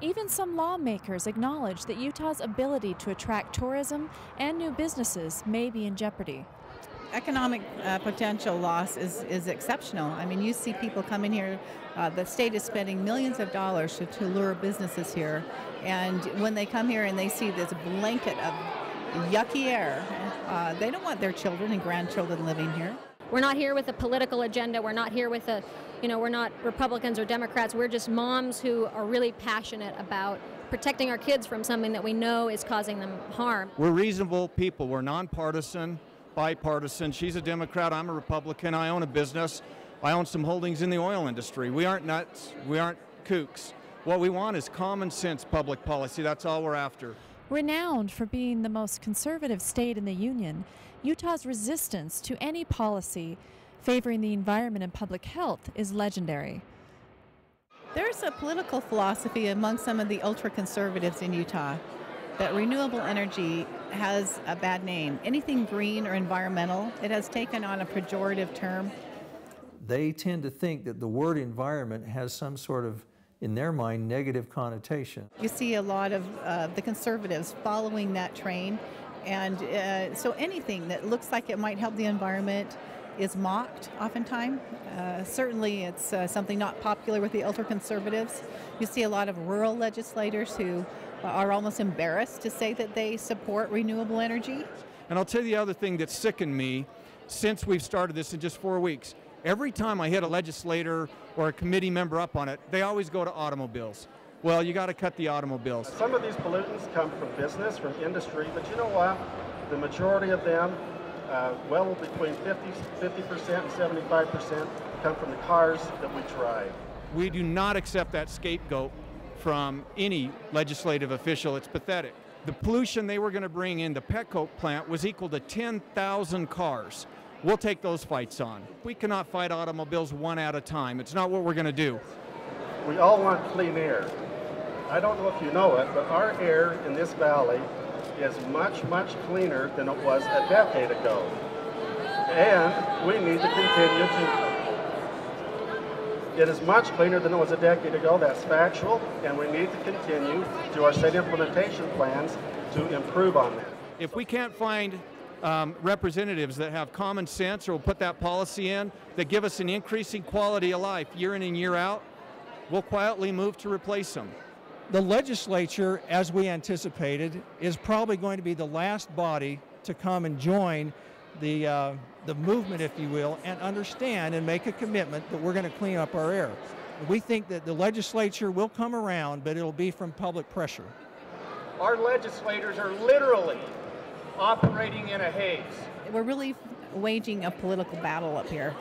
Even some lawmakers acknowledge that Utah's ability to attract tourism and new businesses may be in jeopardy. Economic potential loss is exceptional. I mean, you see people coming here. The state is spending millions of dollars to lure businesses here. And when they come here and they see this blanket of yucky air, they don't want their children and grandchildren living here. We're not here with a political agenda. We're not here with we're not Republicans or Democrats. We're just moms who are really passionate about protecting our kids from something that we know is causing them harm. We're reasonable people. We're nonpartisan, bipartisan. She's a Democrat. I'm a Republican. I own a business. I own some holdings in the oil industry. We aren't nuts. We aren't kooks. What we want is common sense public policy. That's all we're after. Renowned for being the most conservative state in the Union, Utah's resistance to any policy favoring the environment and public health is legendary. There's a political philosophy among some of the ultra-conservatives in Utah that renewable energy has a bad name. Anything green or environmental, it has taken on a pejorative term. They tend to think that the word environment has some sort of, in their mind, negative connotation. You see a lot of the conservatives following that train, and so anything that looks like it might help the environment is mocked oftentimes. Certainly it's something not popular with the ultra-conservatives. You see a lot of rural legislators who are almost embarrassed to say that they support renewable energy. And I'll tell you the other thing that's sickened me since we've started this in just 4 weeks. Every time I hit a legislator or a committee member up on it, they always go to automobiles. Well, you got to cut the automobiles. Some of these pollutants come from business, from industry, but you know what? The majority of them, well between 50% and 75%, come from the cars that we drive. We do not accept that scapegoat from any legislative official. It's pathetic. The pollution they were going to bring in the petcoke plant was equal to 10,000 cars. We'll take those fights on. We cannot fight automobiles one at a time. It's not what we're going to do. We all want clean air. I don't know if you know it, but our air in this valley is much, much cleaner than it was a decade ago. And we need to continue to. It is much cleaner than it was a decade ago. That's factual, and we need to continue to our state implementation plans to improve on that. If we can't find representatives that have common sense or will put that policy in that give us an increasing quality of life year in and year out, we'll quietly move to replace them. The legislature, as we anticipated, is probably going to be the last body to come and join the movement, if you will, and understand and make a commitment that we're going to clean up our air. We think that the legislature will come around, but it'll be from public pressure. Our legislators are literally operating in a haze. We're really waging a political battle up here.